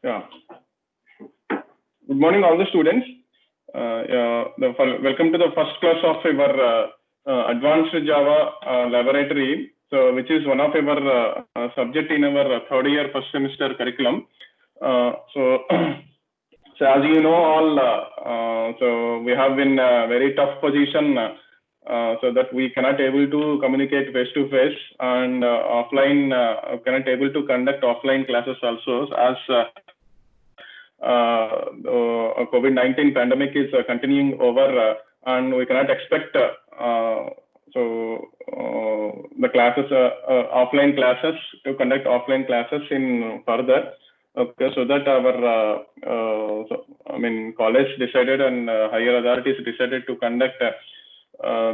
Yeah. Good morning, all the students. Welcome to the first class of our Advanced Java Laboratory, so which is one of our subject in our third year first semester curriculum. So as you know, all so we have been very tough position, so that we cannot able to communicate face to face, and offline cannot able to conduct offline classes also, as COVID-19 pandemic is continuing over, and we cannot expect the classes, offline classes, to conduct offline classes in further. Okay, so that our college decided, and higher authorities decided to conduct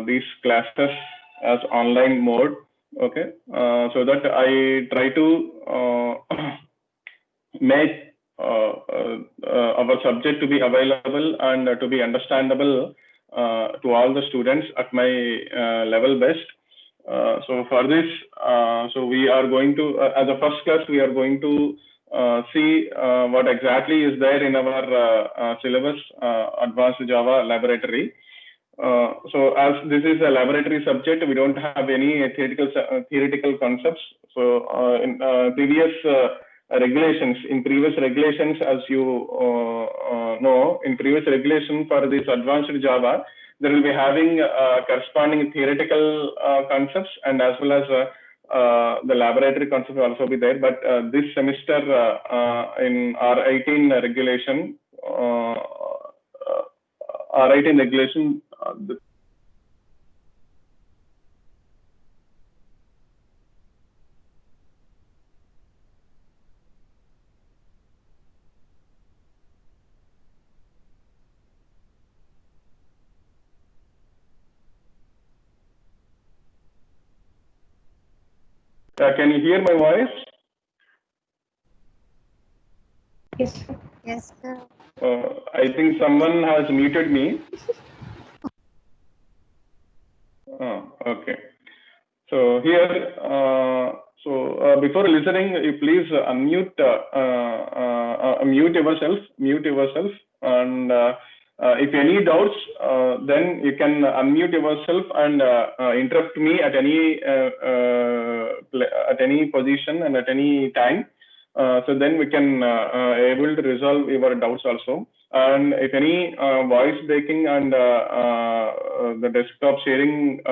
these classes as online mode. Okay, so that I try to make our subject to be available and to be understandable to all the students at my level best. So for this, so we are going to, as a first class, we are going to see what exactly is there in our syllabus, Advanced Java Laboratory. So as this is a laboratory subject, we don't have any theoretical concepts. So in previous regulations, as you know, in previous regulation for this Advanced Java, there will be having corresponding theoretical concepts, and as well as the laboratory concept will also be there. But this semester in R18 regulation, can you hear my voice? Yes. Yes, sir. I think someone has muted me. Okay. So here, before listening, you please mute yourself, and if any doubts, then you can unmute yourself and interrupt me at any position and at any time. So then we can able to resolve your doubts also. And if any voice breaking and the desktop sharing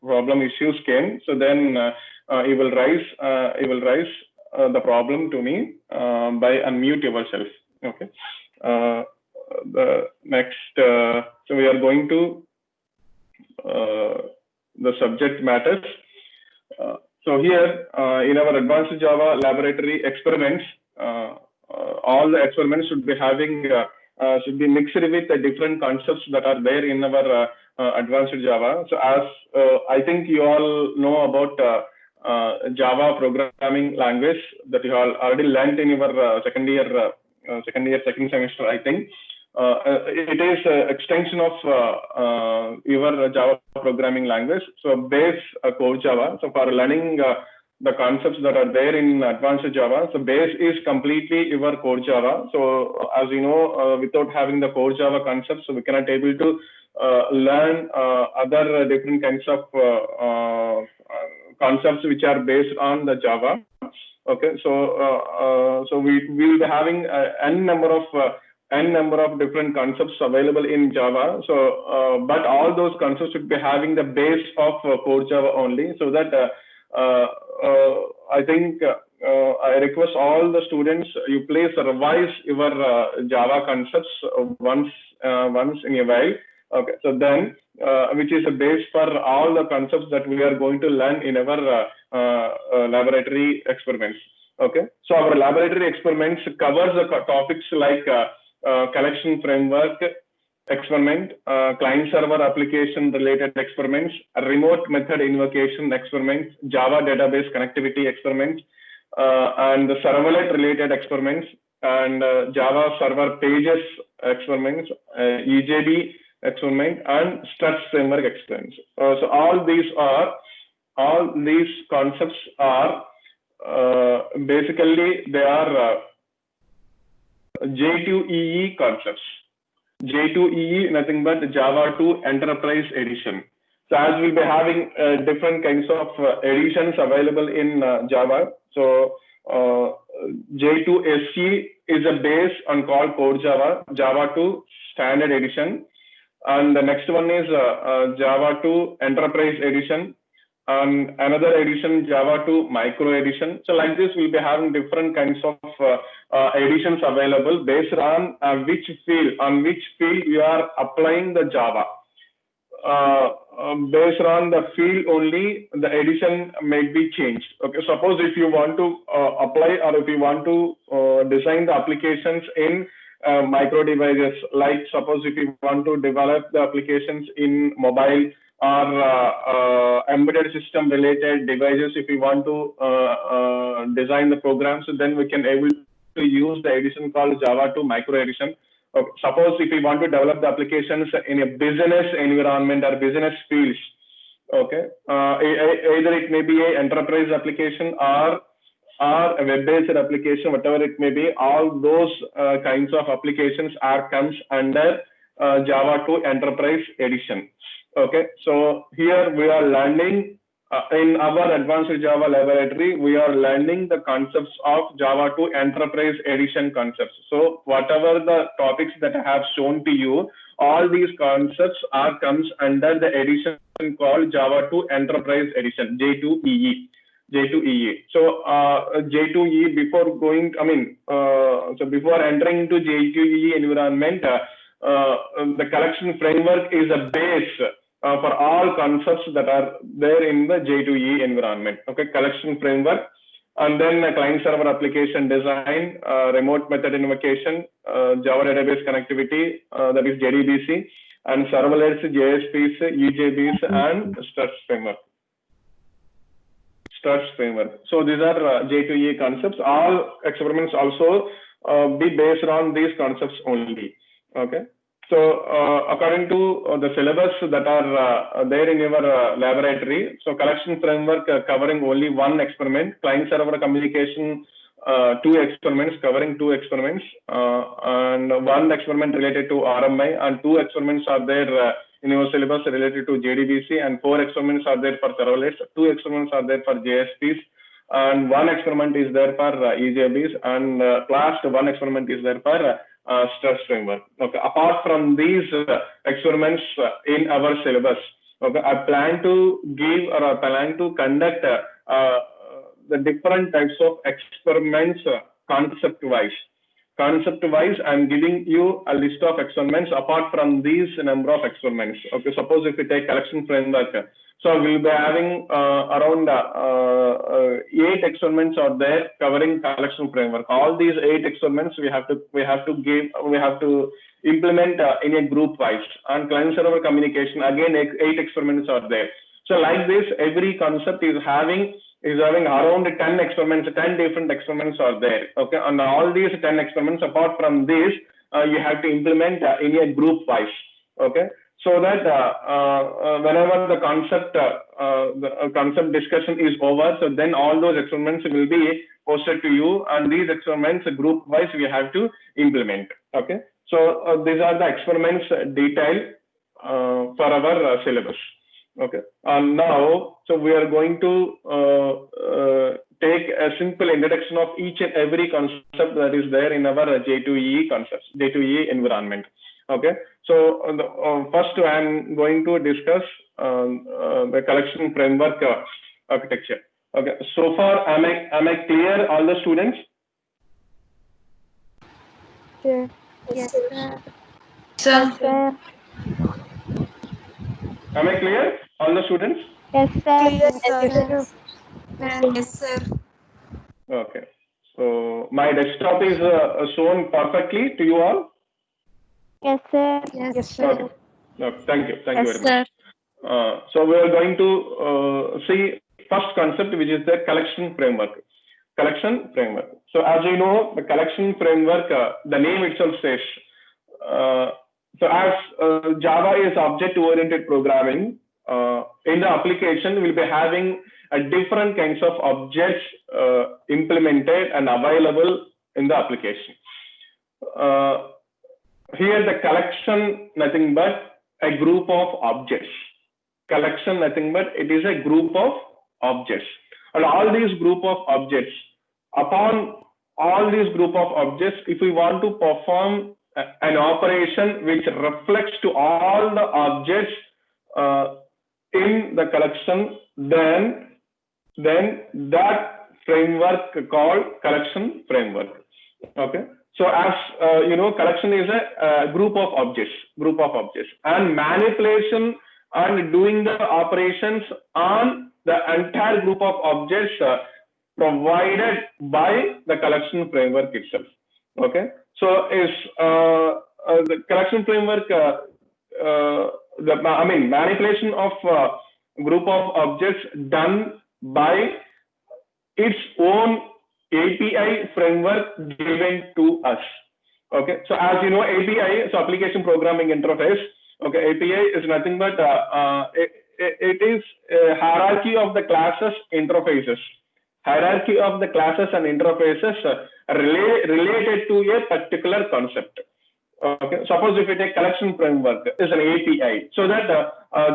problem issues came, so then you will raise the problem to me by unmute yourself. Okay. The next, so we are going to the subject matters. So here in our Advanced Java Laboratory experiments, all the experiments should be having should be mixed with the different concepts that are there in our Advanced Java. So as I think you all know about Java programming language that you all already learned in your second semester, I think. It is an extension of your Java programming language. So base core Java. So for learning the concepts that are there in Advanced Java, so base is completely your core Java. So as you know, without having the core Java concepts, so we cannot able to learn other different kinds of concepts which are based on the Java. Okay, so we will be having n number of different concepts available in Java. So but all those concepts should be having the base of core Java only, so that I think I request all the students, you please revise your Java concepts once in a while. Okay, so then which is a base for all the concepts that we are going to learn in our laboratory experiments. Okay, so our laboratory experiments covers the topics like collection framework experiment, client server application related experiments, remote method invocation experiments, Java database connectivity experiments, and the servlet related experiments, and Java server pages experiments, EJB experiment, and struts framework experiments. So all these concepts are basically they are J2EE concepts. J2EE, nothing but Java 2 Enterprise Edition. So as we'll be having different kinds of editions available in Java. So J2SE is a base on called Core Java, Java 2 Standard Edition. And the next one is Java 2 Enterprise Edition. And another edition, Java 2 Micro Edition. So like this, we'll be having different kinds of editions available based on which field you are applying the Java. Based on the field only, the edition may be changed. Okay, suppose if you want to apply or if you want to design the applications in micro devices, like suppose if you want to develop the applications in mobile or embedded system related devices, if you want to design the programs, then we can able to use the edition called Java 2 Micro Edition. Suppose if we want to develop the applications in a business environment or business fields, okay, either it may be an enterprise application or a web-based application, whatever it may be, all those kinds of applications comes under Java 2 Enterprise Edition. Okay, so here we are learning in our Advanced Java Laboratory, we are learning the concepts of Java 2 Enterprise Edition concepts. So whatever the topics that I have shown to you, all these concepts comes under the edition called Java 2 Enterprise Edition, J2EE. J2EE. So J2EE, before going, so before entering into J2EE environment, the collection framework is a base for all concepts that are there in the J2EE environment. Okay, collection framework, and then client server application design, remote method invocation, Java database connectivity, that is JDBC, and serverless, JSPs, EJBs, and struts framework. Struts framework. So these are J2EE concepts. All experiments also be based on these concepts only. Okay. So according to the syllabus that are there in your laboratory, so collection framework covering only one experiment, client server communication, 2 experiments covering 2 experiments, and 1 experiment related to RMI, and 2 experiments are there in your syllabus related to JDBC, and 4 experiments are there for serverless, 2 experiments are there for JSPs, and 1 experiment is there for EJBs, and last 1 experiment is there for struts framework. Okay. Apart from these experiments in our syllabus, okay, I plan to give or I plan to conduct the different types of experiments concept-wise. Concept-wise, I'm giving you a list of experiments apart from these number of experiments. Okay, suppose if we take collection framework, so we'll be having around 8 experiments are there covering collection framework. All these 8 experiments we have to implement in a group wise. And client server communication, again 8 experiments are there. So like this, every concept is having around 10 experiments, 10 different experiments are there. Okay, and all these 10 experiments apart from this, you have to implement in a group wise. Okay. So that whenever the concept discussion is over, so then all those experiments will be posted to you, and these experiments group wise we have to implement. Okay, so these are the experiments detailed for our syllabus. Okay, and now so we are going to take a simple introduction of each and every concept that is there in our J2EE concepts, J2EE environment. Okay, so first I'm going to discuss the collection framework architecture. Okay, so far am I clear, all the students? Sure. Yes, sir. Yes, sir. Am I clear, all the students? Yes, sir. Yes, sir. Yes, sir. Okay, so my desktop is shown perfectly to you all. Yes, sir. Yes, sir. Okay. No, thank you Yes, very much. So we are going to see first concept, which is the collection framework. Collection framework. So as you know, the collection framework, the name itself says. So as Java is object-oriented programming, in the application we'll be having different kinds of objects implemented and available in the application. here the collection nothing but a group of objects. Collection nothing but it is a group of objects, and all these group of objects, upon all these group of objects, if we want to perform an operation which reflects to all the objects in the collection, then that framework called collection framework. Okay, so as you know, collection is a group of objects, and manipulation and doing the operations on the entire group of objects provided by the collection framework itself. Okay, so is the collection framework manipulation of group of objects done by its own API framework given to us. Okay, so as you know, API, so application programming interface. Okay, API is nothing but it is a hierarchy of the classes interfaces. Hierarchy of the classes and interfaces related to a particular concept. Okay, suppose if we take collection framework is an API, so that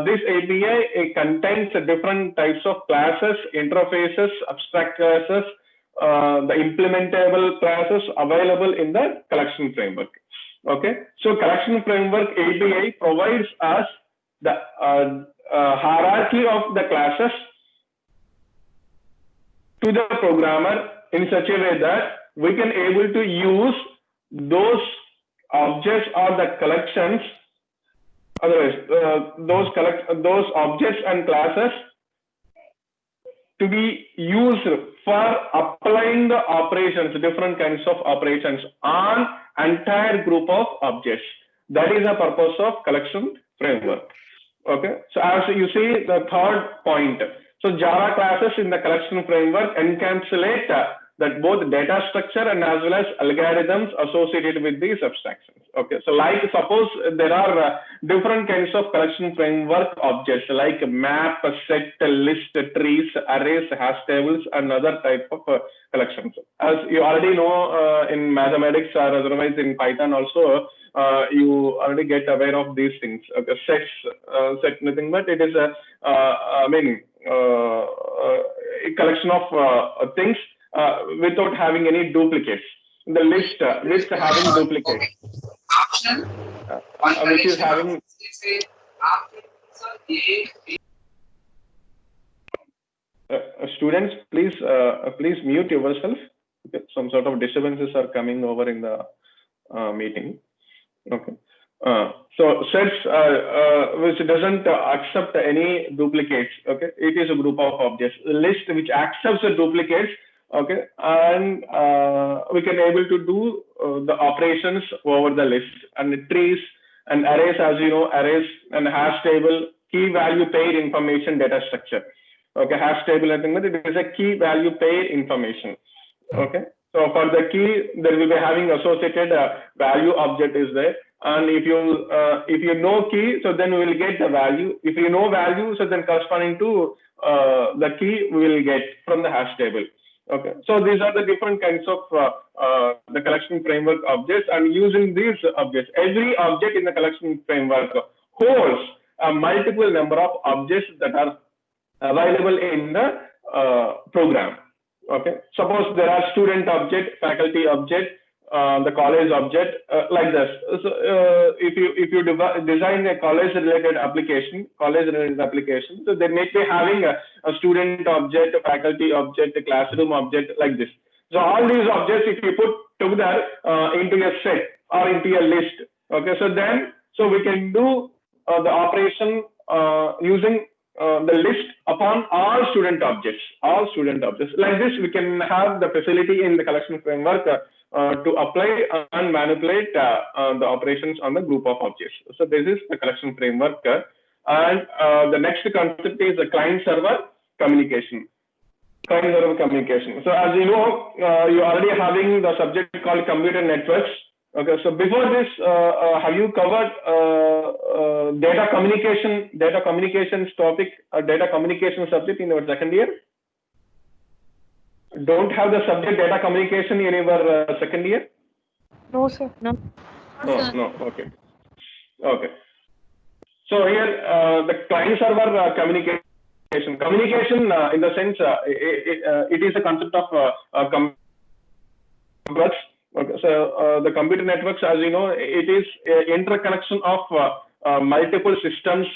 this API contains different types of classes, interfaces, abstract classes, the implementable classes available in the collection framework. Okay, so collection framework API provides us the hierarchy of the classes to the programmer in such a way that we can able to use those objects or the collections, otherwise those objects and classes to be used for applying the operations, different kinds of operations on entire group of objects. That is the purpose of collection framework. Okay, so as you see the third point, so Java classes in the collection framework encapsulate that both data structure and as well as algorithms associated with these abstractions. Okay, so like suppose there are different kinds of collection framework objects like map, set, list, trees, arrays, hash tables, and other type of collections. As you already know in mathematics or otherwise in Python also, you already get aware of these things. Okay, set nothing but it is a collection of things without having any duplicates. The list having duplicates, which is having students, please mute yourself. Okay. Some sort of disturbances are coming over in the meeting. Okay. So sets which doesn't accept any duplicates. Okay, it is a group of objects. List which accepts the duplicates. Okay, and we can able to do the operations over the list. And trees and arrays, as you know, arrays and hash table, key value pair information data structure. Okay, hash table, I think it is a key value pair information. Okay, so for the key, there will be having associated value object is there. And if you know key, so then we will get the value. If you know value, so then corresponding to the key we will get from the hash table. Okay, so these are the different kinds of the collection framework objects, and using these objects, every object in the collection framework holds a multiple number of objects that are available in the program. Okay, suppose there are student object, faculty object, the college object, like this. So if you design a college related application, so they may be having a student object, a faculty object, a classroom object, like this. So all these objects, if you put together into a set or into a list, okay, so we can do the operation using the list upon all student objects. Like this, we can have the facility in the collection framework to apply and manipulate the operations on the group of objects. So this is the collection framework. And the next concept is the client-server communication. Client-server communication. So as you know, you're already having the subject called computer networks. Okay, so before this, have you covered data communications topic, data communication subject in your second year? Don't have the subject data communication in your second year? No, sir. No. No, no. Okay. Okay. So here the client server communication. Communication in the sense it is a concept of networks. Okay. So the computer networks, as you know, it is interconnection of multiple systems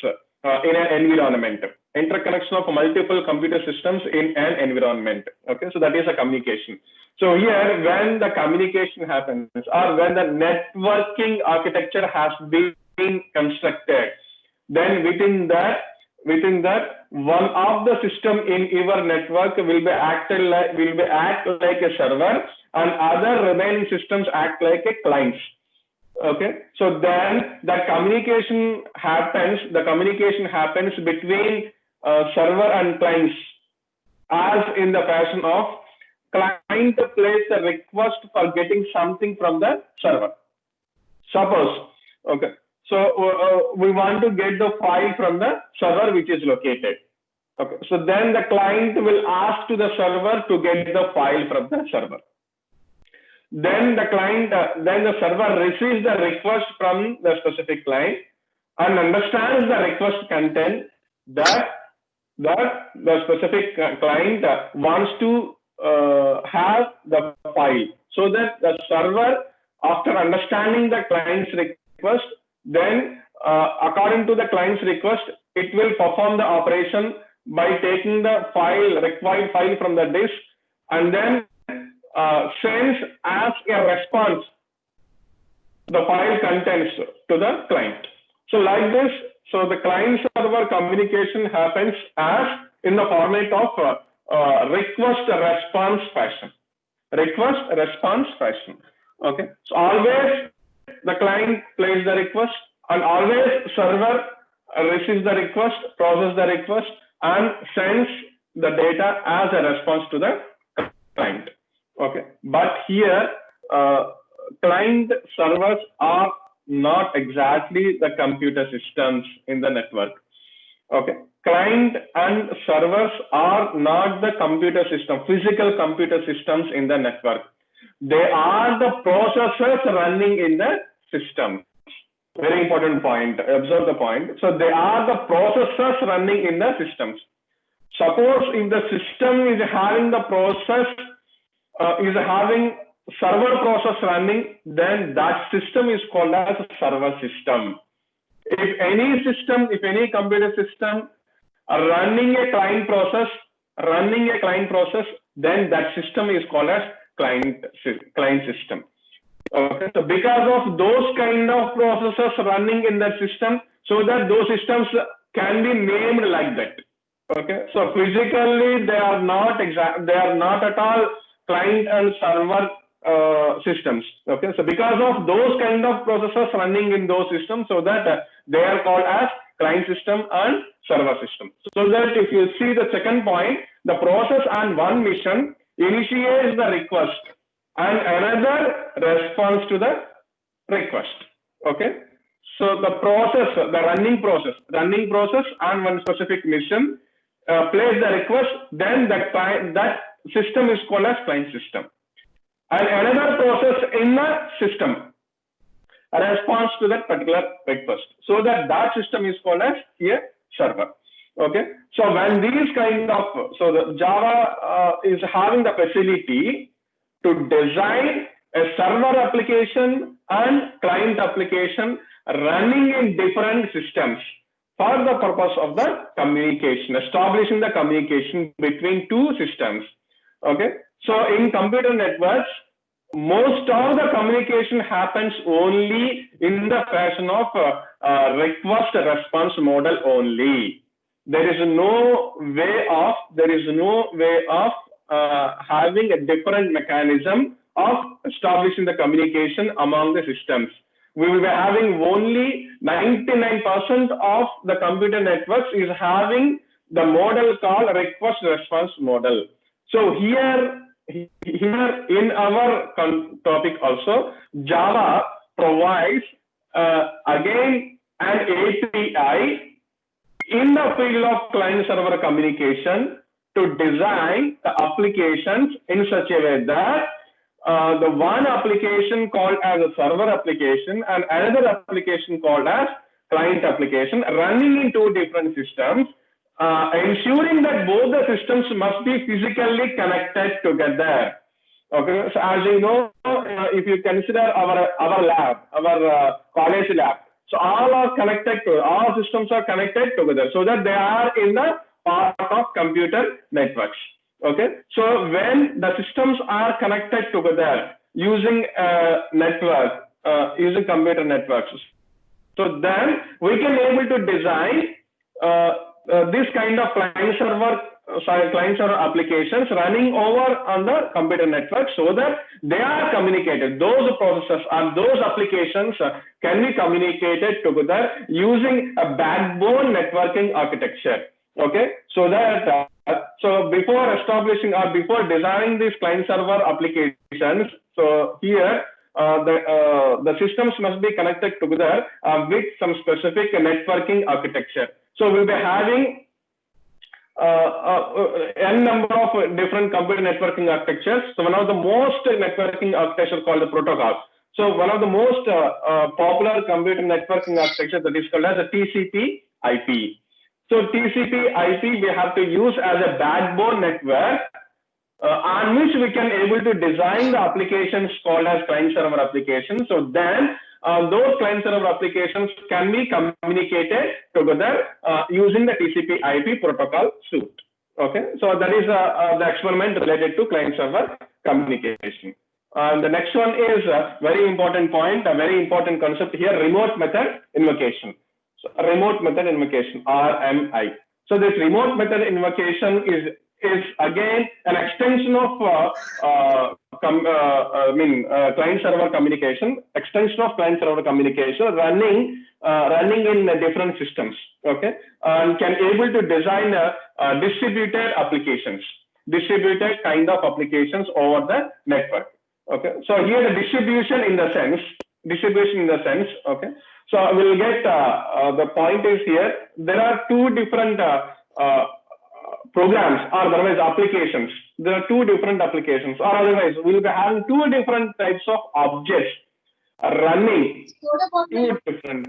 in an environment. Interconnection of multiple computer systems in an environment. Okay. So that is a communication. So here, when the communication happens, or when the networking architecture has been constructed, then within that one of the system in your network will be act like a server, and other remaining systems act like a clients. Okay, so then the communication happens between server and clients, as in the fashion of client places a request for getting something from the server. Suppose, okay, so we want to get the file from the server which is located. Okay, so then the client will ask to the server to get the file from the server. Then the server receives the request from the specific client and understands the request content that the specific client wants to have the file, so that the server, after understanding the client's request, then according to the client's request, it will perform the operation by taking the required file from the disk, and then sends as a response the file contents to the client. So like this, so the client server communication happens as in the format of request response fashion. Request response fashion. Okay. So always the client places the request, and always server receives the request, processes the request, and sends the data as a response to the client. Okay. But here client servers are not exactly the computer systems in the network. Okay. Client and servers are not the computer system, physical computer systems in the network. They are the processors running in the system. Very important point. Observe the point. So they are the processors running in the systems. Suppose if the system is having the process, is having server process running, then that system is called as a server system. If any computer system running a client process, then that system is called as client system. Okay, so because of those kind of processes running in that system, so that those systems can be named like that. Okay, so physically they are not at all client and server systems. Okay, so because of those kind of processes running in those systems, so that they are called as client system and server system. So that if you see the second point, the process on one mission initiates the request and another responds to the request. Okay, so the running process on one specific mission places the request, then that system is called as client system, and another process in the system responds to that particular request, so that system is called as a server. Okay, so when these kind of, so the Java is having the facility to design a server application and client application running in different systems for the purpose of the communication, establishing the communication between two systems. Okay, so in computer networks, most of the communication happens only in the fashion of request response model only. There is no way of having a different mechanism of establishing the communication among the systems. We will be having only 99% of the computer networks is having the model called request response model. So here in our topic also, Java provides again an API in the field of client server communication to design the applications in such a way that the one application called as a server application and another application called as client application running in two different systems, ensuring that both the systems must be physically connected together. Okay, so as you know, if you consider our lab, our college lab, so all systems are connected together so that they are in the part of computer networks. Okay, so when the systems are connected together using using computer networks, so then we can able to design this kind of client server applications running over on the computer network so that they are communicated. Those processes and those applications can be communicated together using a backbone networking architecture. Okay, so that so before establishing or before designing these client server applications, so here the systems must be connected together with some specific networking architecture. So we'll be having n number of different computer networking architectures. So one of the most networking architecture called the protocol. So one of the most popular computer networking architecture that is called as a TCP/IP. So TCP/IP we have to use as a backbone network on which we can able to design the applications called as client server applications. So then those client server applications can be communicated together using the TCP/IP protocol suite. Okay, so that is the experiment related to client server communication. The next one is a very important point, a very important concept here: remote method invocation. So remote method invocation, RMI. So this remote method invocation is again an extension of client server communication, running in different systems. Okay, and can able to design distributed applications, distributed kind of applications over the network. Okay, so here the distribution in the sense. Okay, so we'll get the point is here there are two different programs or otherwise applications. There are two different applications, or otherwise we'll be having two different types of objects running. Two different.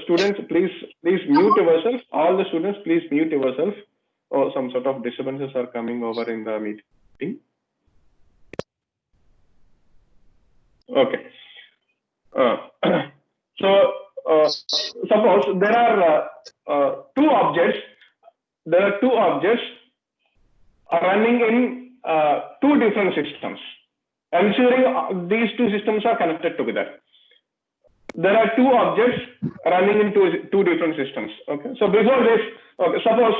Students, please mute yourself. All the students, please mute yourself. Or some sort of disturbances are coming over in the meeting. Okay. Suppose there are two objects. There are two objects running in two different systems, ensuring these two systems are connected together. There are two objects running in two different systems. Okay. So before this, okay, suppose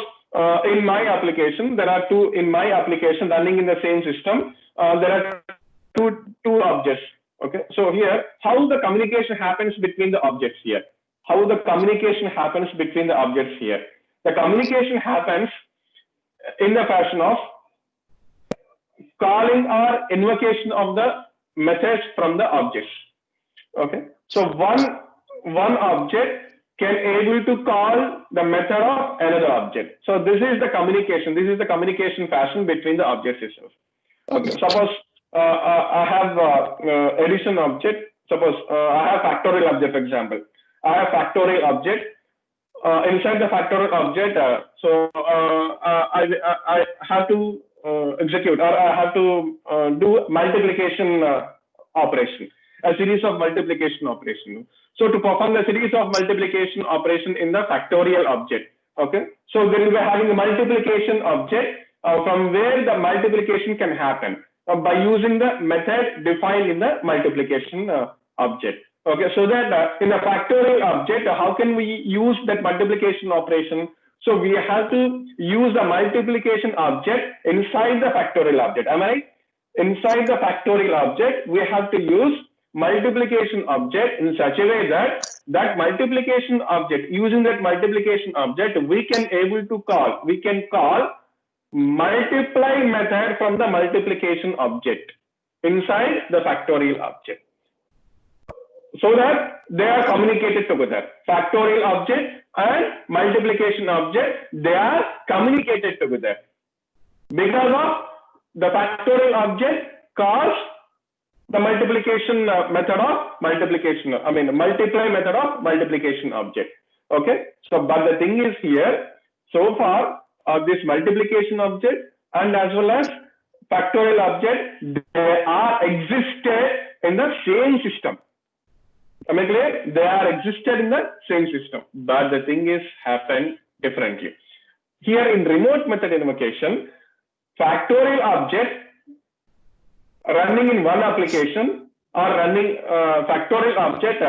in my application there are two running in the same system. There are two objects. Okay, so here, how the communication happens between the objects here? The communication happens in the fashion of calling or invocation of the methods from the objects. Okay, so one object can able to call the method of another object. So this is the communication. This is the communication fashion between the objects itself. Okay, suppose I have addition object. Suppose I have factorial object, for example. I have factorial object. Inside the factorial object, I have to execute, or I have to do multiplication operation, a series of multiplication operation. So to perform the series of multiplication operation in the factorial object, okay. So there will be having a multiplication object from where the multiplication can happen. By using the method defined in the multiplication object. Okay, so that in the factorial object, how can we use that multiplication operation? So we have to use the multiplication object inside the factorial object. Am I right? Inside the factorial object, we have to use multiplication object in such a way that multiplication object, using that multiplication object, we can call multiply method from the multiplication object inside the factorial object. so that they are communicated together. Factorial object and multiplication object, they are communicated together. Because of the factorial object calls the multiplication method of multiplication, multiply method of multiplication object. Okay, so but the thing is here, so far this multiplication object and as well as factorial object, they are existed in the same system. Am I clear? They are existed in the same system, but the thing is happened differently. Here in remote method invocation, factorial object running in one application or running factorial object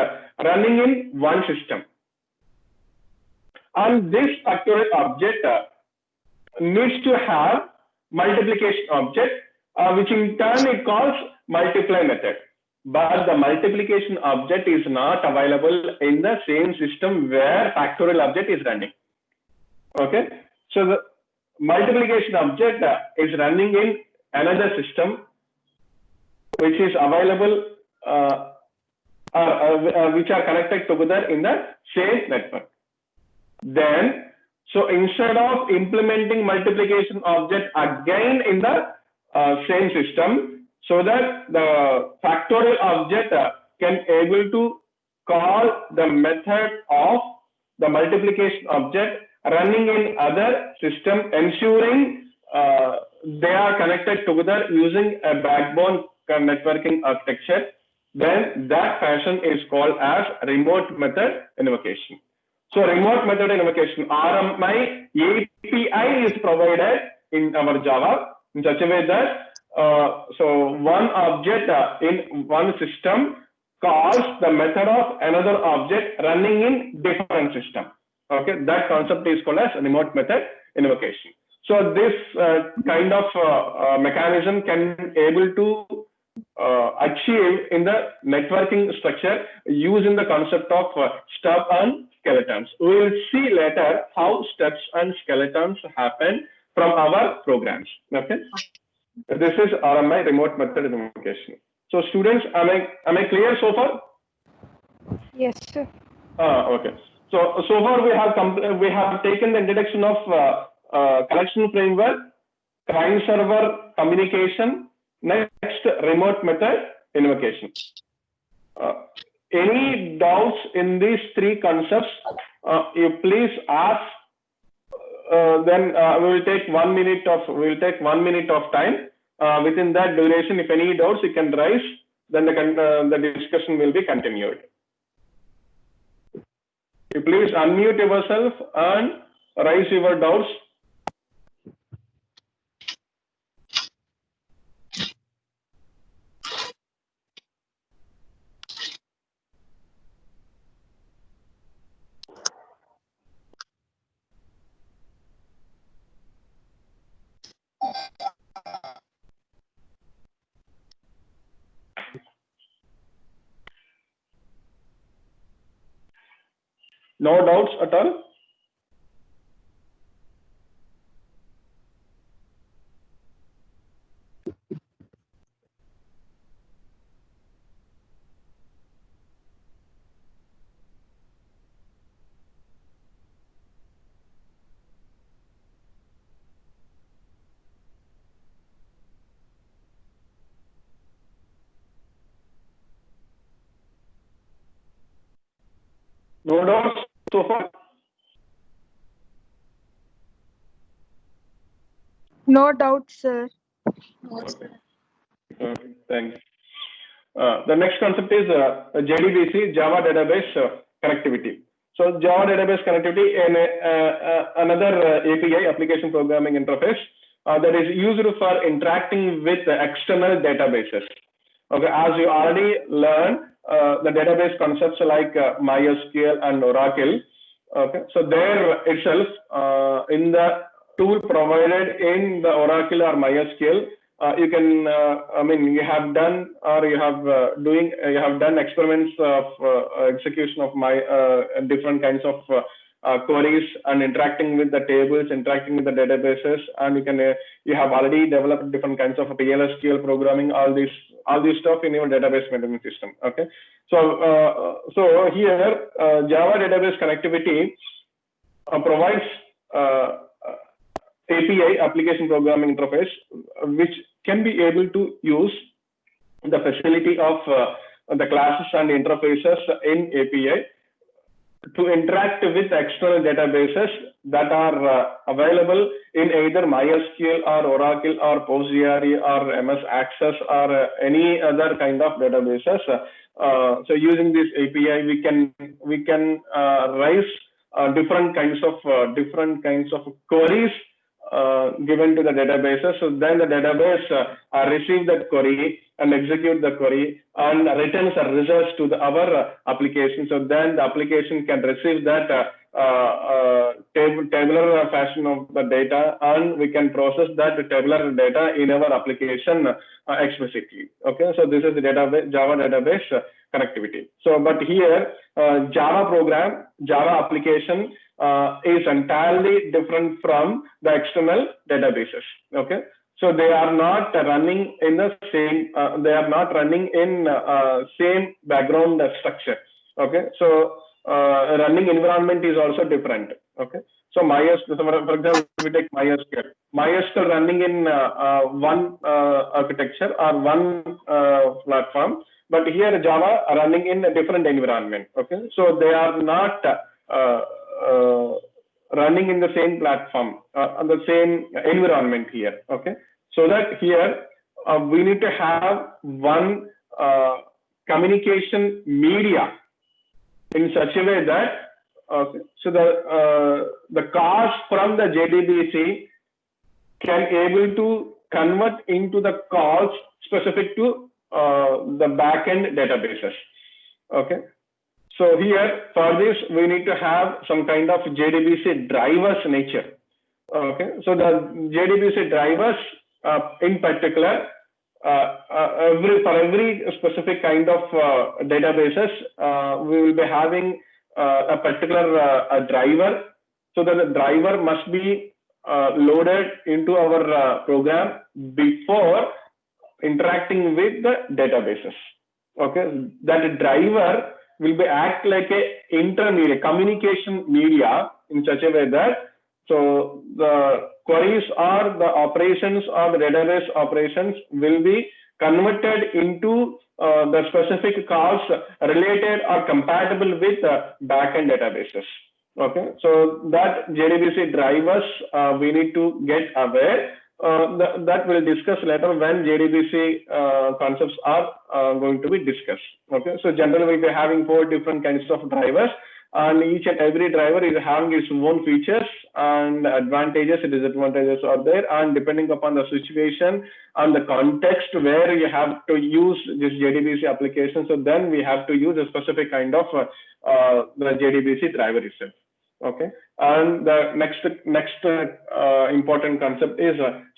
running in one system. And this factorial object needs to have multiplication object, which in turn it calls multiply method. But the multiplication object is not available in the same system where factorial object is running. Okay, so the multiplication object is running in another system which is available which are connected together in the same network. Then, so instead of implementing multiplication object again in the same system, so that the factorial object can able to call the method of the multiplication object running in other system, ensuring they are connected together using a backbone networking architecture, then that fashion is called as remote method invocation. So remote method invocation, RMI API is provided in our Java in such a way that so one object in one system calls the method of another object running in different system. Okay, that concept is called as remote method invocation. So this kind of mechanism can able to achieve in the networking structure using the concept of stub and skeletons. We will see later how stubs and skeletons happen from our programs. Okay, this is RMI remote method invocation. So students, am I clear so far? Yes, sir. Okay. So far we have taken the introduction of collection framework, client server communication, next remote method invocation. Any doubts in these three concepts, you please ask. Then we will take 1 minute of time. Within that duration, if any doubts you can raise, then the discussion will be continued. You please unmute yourself and raise your doubts. No doubts at all? No doubts so far? No doubt, sir. Okay. Thanks. The next concept is JDBC, Java Database Connectivity. So Java Database Connectivity in another API, Application Programming Interface, that is used for interacting with external databases. Okay, as you already learned, the database concepts like MySQL and Oracle. Okay, so there itself in the tool provided in the Oracle or MySQL, you can, you have done or you have done experiments of execution of different kinds of queries and interacting with the tables, interacting with the databases, and you have already developed different kinds of PLSQL programming, all this stuff in your database management system. Okay, So here Java database connectivity provides API, application programming interface, which can be able to use the facility of the classes and interfaces in API to interact with external databases that are available in either MySQL or Oracle or PostgreSQL or MS Access or any other kind of databases. So using this API, we can raise different kinds of queries given to the databases. So then the database receive that query and execute the query and returns the results to our application. So then the application can receive that tabular fashion of the data, and we can process that tabular data in our application explicitly. Okay, so this is the database, Java database connectivity. So, but here Java program, Java application is entirely different from the external databases. Okay, so they are not running in the same. They are not running in same background structure. Okay, so running environment is also different. Okay, so MySQL, for example, we take MySQL. MySQL running in one architecture or one platform, but here Java running in a different environment. Okay, so they are not running in the same platform, on the same environment here. Okay, so that here we need to have one communication media in such a way that so the calls from the JDBC can able to convert into the calls specific to the backend databases. Okay, so here for this we need to have some kind of JDBC drivers nature. Okay, so the JDBC drivers in particular for every specific kind of databases we will be having a particular driver, so that the driver must be loaded into our program before interacting with the databases. Okay, that driver will be act like a intermediate communication media in such a way that so the queries or the operations or the database operations will be converted into the specific calls related or compatible with backend databases. Okay, so that JDBC drivers we need to get aware. That we'll discuss later when JDBC concepts are going to be discussed. Okay, so generally we'll be having 4 different kinds of drivers, and each and every driver is having its own features and advantages and disadvantages are there, and depending upon the situation and the context where you have to use this JDBC application, so then we have to use a specific kind of the JDBC driver itself. Okay, and the next important concept is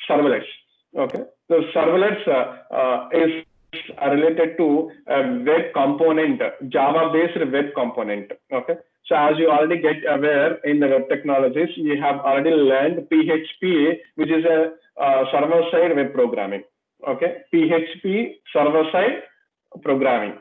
servlets. Okay, so servlets is related to a web component, Java based web component. Okay, so as you already get aware in the web technologies, you have already learned PHP, which is a server side web programming. Okay, PHP server side programming.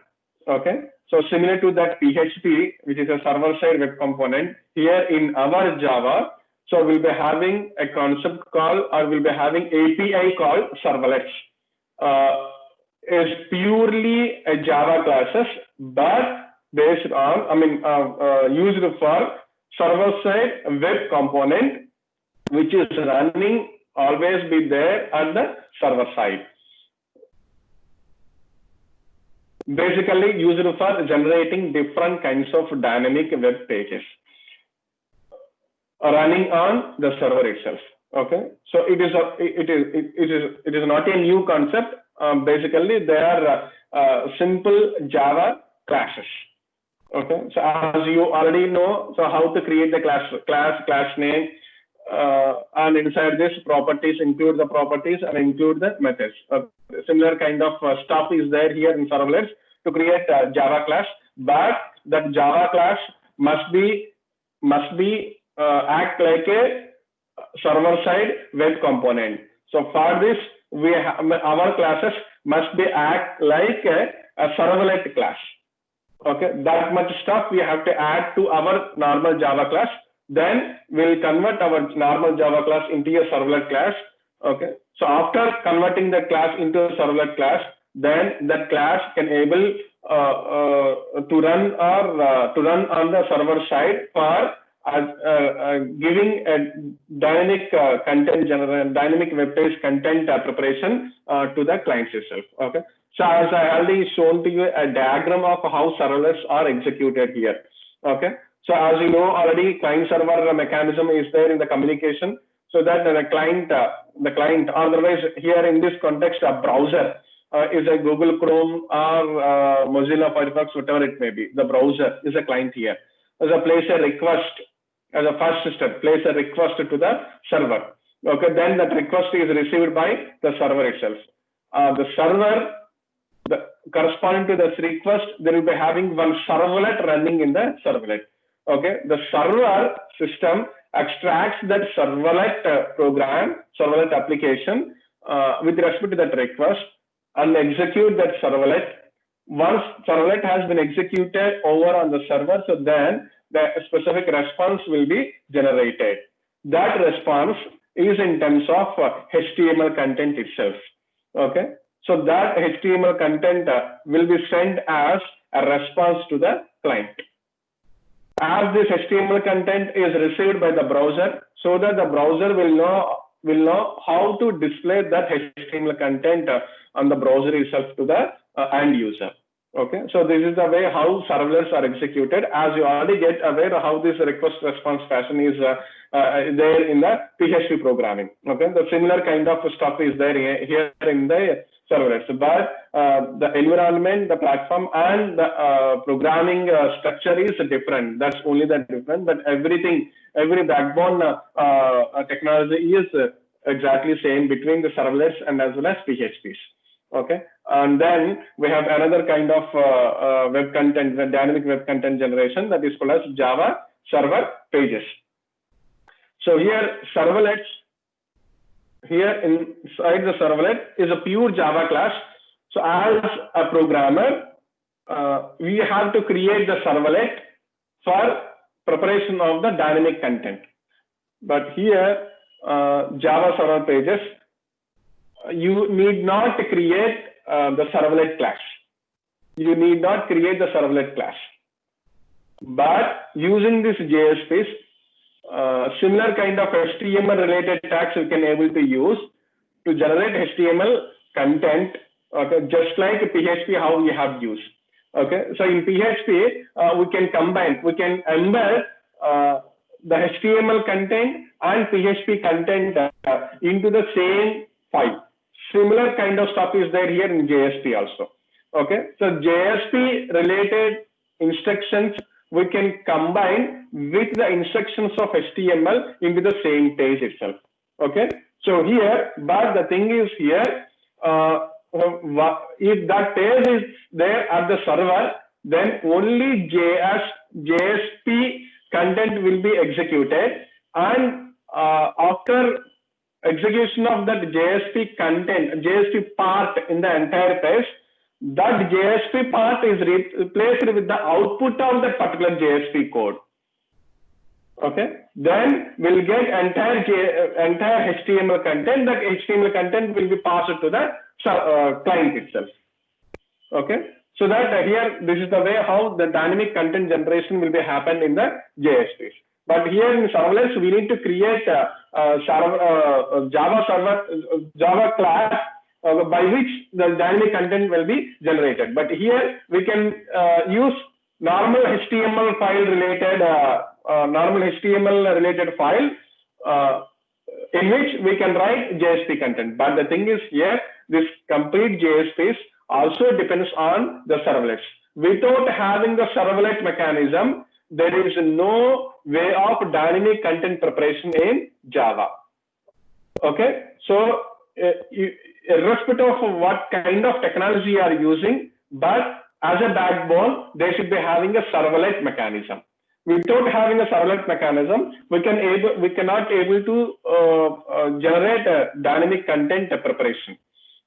Okay, so similar to that PHP, which is a server side web component, here in our Java, so we'll be having a concept called, or we'll be having API called servlets. Is purely a Java classes, but based on, used for server side web component, which is running always be there at the server side. Basically used for generating different kinds of dynamic web pages running on the server itself. Okay, so it is not a new concept. Basically they are simple Java classes. Okay, so as you already know, so how to create the class name, and inside this properties include the properties and include the methods. Similar kind of stuff is there here in servlets to create a Java class, but that Java class must be act like a server side web component. So for this, our classes must be act like a servlet class. Okay, that much stuff we have to add to our normal Java class. Then we'll convert our normal Java class into a servlet class. Okay, so after converting the class into a servlet class, then that class can able to run or to run on the server side for giving a dynamic content dynamic web page content preparation to the clients itself. Okay, so as I already shown to you a diagram of how serverless are executed here. Okay, so as you know already, client server mechanism is there in the communication, so that the client otherwise here in this context a browser is a Google Chrome or Mozilla Firefox, whatever it may be. The browser is a client here. As a place a request, as a first step, place a request to the server. Okay, then that request is received by the server itself. The server, corresponding to this request, they will be having one servlet running in the servlet. Okay, the server system extracts that servlet program, servlet application with respect to that request and execute that servlet. Once servlet has been executed over on the server, so then the specific response will be generated. That response is in terms of HTML content itself. Okay, so that HTML content will be sent as a response to the client. As this HTML content is received by the browser, so that the browser will know how to display that HTML content on the browser itself to the end user. Okay, so this is the way how serverless are executed. As you already get aware of how this request response fashion is there in the PHP programming. Okay, the similar kind of stuff is there here in the serverless, but the environment, the platform, and the programming structure is different. That's only the difference. But everything, every backbone technology is exactly same between the serverless and as well as PHPs. Okay, and then we have another kind of web content, the dynamic web content generation, that is called as Java Server Pages. So here servlets, here inside the servlet is a pure Java class. So as a programmer, we have to create the servlet for preparation of the dynamic content. But here, Java Server Pages, you need not create the servlet class. You need not create the servlet class. But using this JSPs, similar kind of HTML related tags you can able to use to generate HTML content, okay, just like PHP how we have used. Okay, so in PHP, we can combine, we can embed the HTML content and PHP content into the same file. Similar kind of stuff is there here in JSP also. Okay, so JSP related instructions we can combine with the instructions of HTML into the same page itself. Okay, so here, but the thing is here, if that page is there at the server, then only JSP content will be executed, and after execution of that JSP content, JSP part in the entire page, that JSP part is replaced with the output of that particular JSP code. Okay, then we'll get entire HTML content. That HTML content will be passed to the client itself. Okay, so that here, this is the way how the dynamic content generation will be happen in the JSPs. But here in serverless, we need to create Java class by which the dynamic content will be generated. But here we can use normal HTML file related file in which we can write JSP content. But the thing is here, this complete JSPs also depends on the servlets. Without having the servlet mechanism, there is no way of dynamic content preparation in Java. Okay, so irrespective of what kind of technology you are using, but as a backbone, they should be having a servlet mechanism. Without having a servlet mechanism, we cannot able to generate a dynamic content preparation.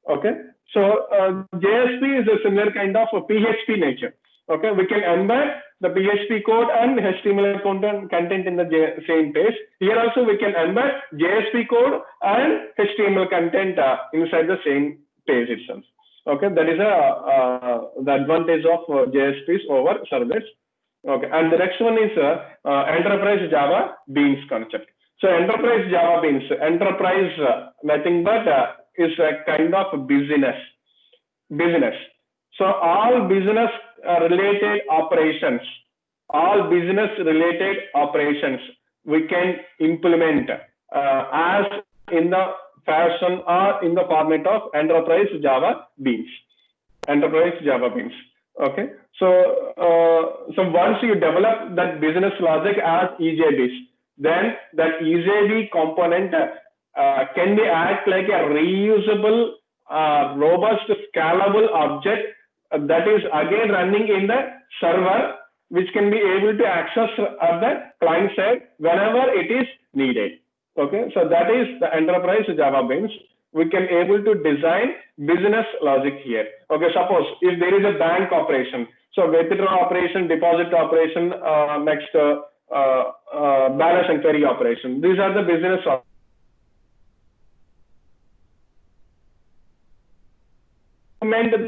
Okay, so JSP is a similar kind of a PHP nature. Okay, we can embed the PHP code and HTML content in the same page. Here also we can embed JSP code and HTML content inside the same page itself. Okay, that is the advantage of JSPs over servlets. Okay, and the next one is Enterprise Java Beans concept. So Enterprise Java Beans, enterprise nothing but is a kind of business. So all business related operations, we can implement as in the fashion or in the format of Enterprise Java Beans. Okay, so once you develop that business logic as EJBs, then that EJB component can be act like a reusable, robust, scalable object that is again running in the server, which can be able to access at the client side whenever it is needed. Okay, so that is the Enterprise Java Beans. We can able to design business logic here. Okay, suppose if there is a bank operation, so withdraw operation, deposit operation, next balance and query operation. These are the business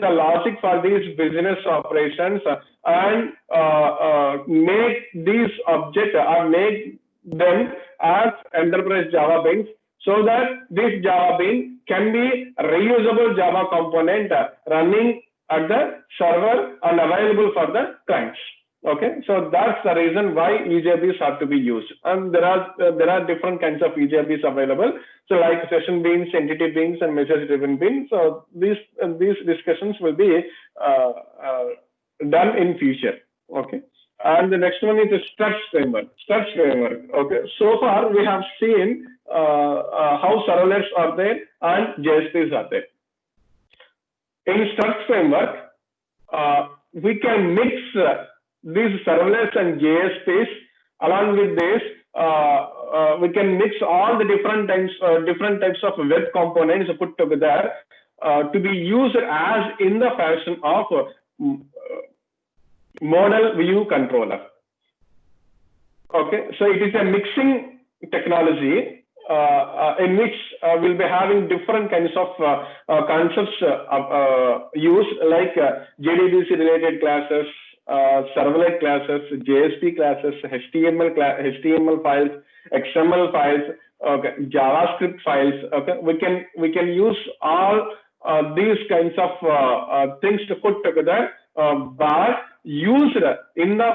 the logic for these business operations and make these objects or make them as Enterprise Java Beans, so that this Java Bean can be a reusable Java component running at the server and available for the clients. Okay, so that's the reason why EJBs have to be used, and there are different kinds of EJBs available. So like session beans, entity beans, and message driven beans. So these discussions will be done in future. Okay, and the next one is the Struts framework. Okay, so far we have seen how servlets are there and JSPs are there. In Struts framework, we can mix these servlets and JSPs. Along with this, we can mix all the different types of web components put together to be used as in the fashion of model view controller. Okay, so it is a mixing technology in which we'll be having different kinds of concepts used, like JDBC related classes, servlet classes, JSP classes, HTML files, XML files, okay, JavaScript files. Okay, we can use all these kinds of things to put together, but used in the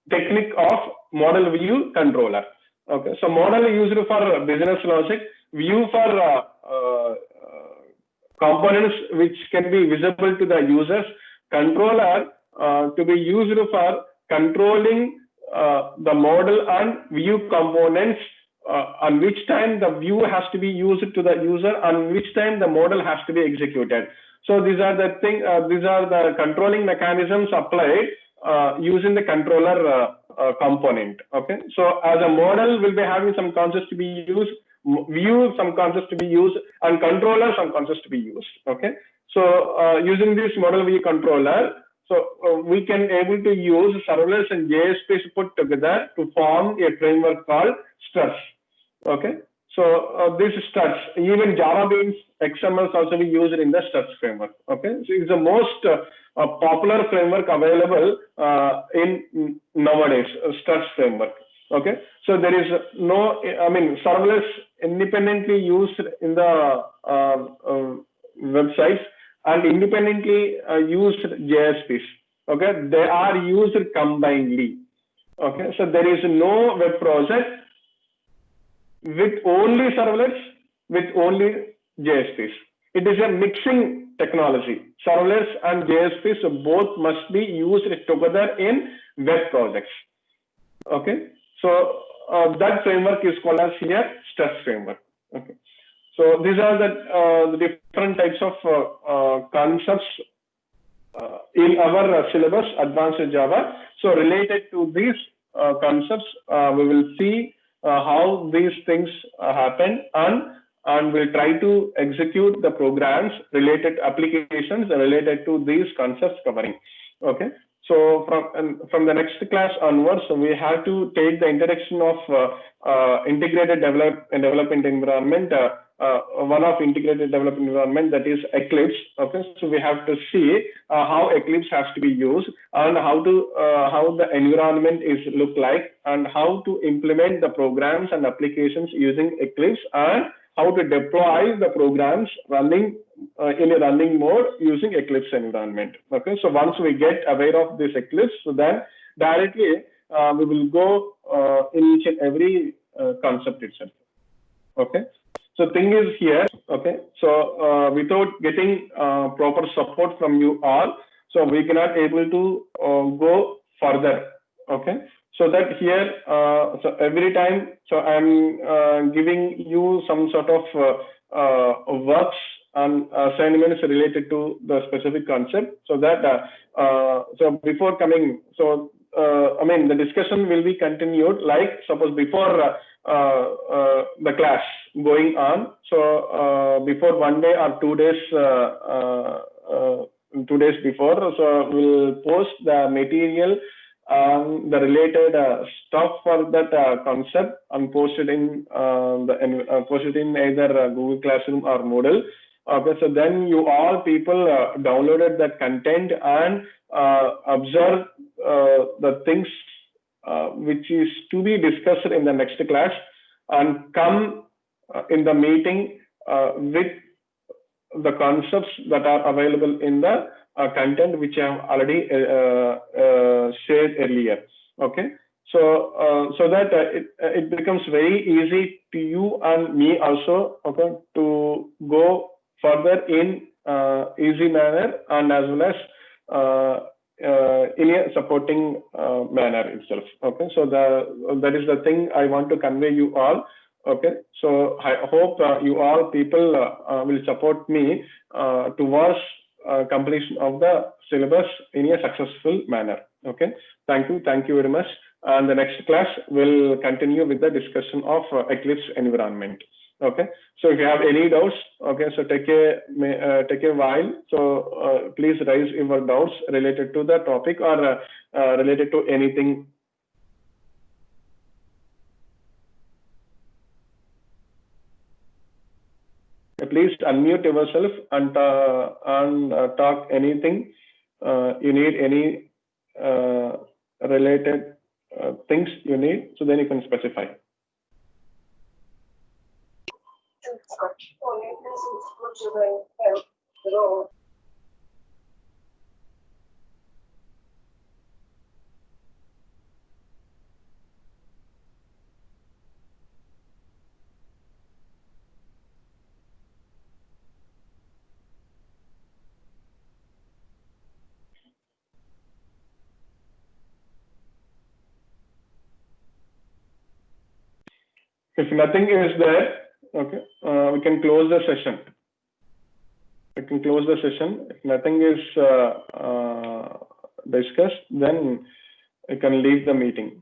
technique of model view controller. Okay, so model used for business logic, view for components which can be visible to the users, controller to be used for controlling the model and view components, on which time the view has to be used to the user, and which time the model has to be executed. So these are the these are the controlling mechanisms applied using the controller component. Okay, so as a model will be having some concepts to be used, view some concepts to be used, and controller some concepts to be used. Okay, so using this model view controller, so we can able to use servlets and JSPs put together to form a framework called Struts. Okay, so this Struts, even Java Beans XML also be used in the Struts framework. Okay, so it's the most popular framework available in nowadays, Struts framework. Okay, so there is no, I mean, servlets independently used in the websites and independently used JSPs. Okay, they are used combinedly. Okay, so there is no web project with only servlets, with only JSPs. It is a mixing technology. Servlets and JSPs both must be used together in web projects. Okay, so that framework is called as here Struts framework. Okay, so these are the different types of concepts in our syllabus, Advanced Java. So related to these concepts, we will see how these things happen, and and we'll try to execute the programs related applications related to these concepts covering. Okay. So from the next class onwards, so we have to take the introduction of integrated development environment. One of integrated development environment, that is Eclipse. Okay, so we have to see how Eclipse has to be used, and how the environment is look like, and how to implement the programs and applications using Eclipse, and how to deploy the programs running in a running mode using Eclipse environment. Okay, so once we get aware of this Eclipse, so then directly we will go in each and every concept itself. Okay, so thing is here. Okay, so without getting proper support from you all, so we cannot able to go further. Okay, so that here, so every time, so I'm giving you some sort of works and assignments related to the specific concept, so that so before coming, so I mean the discussion will be continued, like suppose before the class going on, so before 1 day or 2 days, 2 days before, so we'll post the material, the related stuff for that concept, and posted in posted in either Google Classroom or Moodle. Okay, so then you all people downloaded that content and observe the things which is to be discussed in the next class, and come in the meeting with the concepts that are available in the content which I have already shared earlier. Okay, so so that it becomes very easy to you and me also, okay, to go further in easy manner, and as well as in a supporting manner itself. Okay, so that is the thing I want to convey you all. Okay, so I hope you all people will support me towards completion of the syllabus in a successful manner. Okay, thank you very much. And the next class will continue with the discussion of Eclipse environment. Okay, so if you have any doubts, okay, so take a while. So please raise your doubts related to the topic, or related to anything. Please unmute yourself and talk anything you need, any related things you need, so then you can specify. If nothing is there, okay, we can close the session. We can close the session. If nothing is discussed, then we can leave the meeting.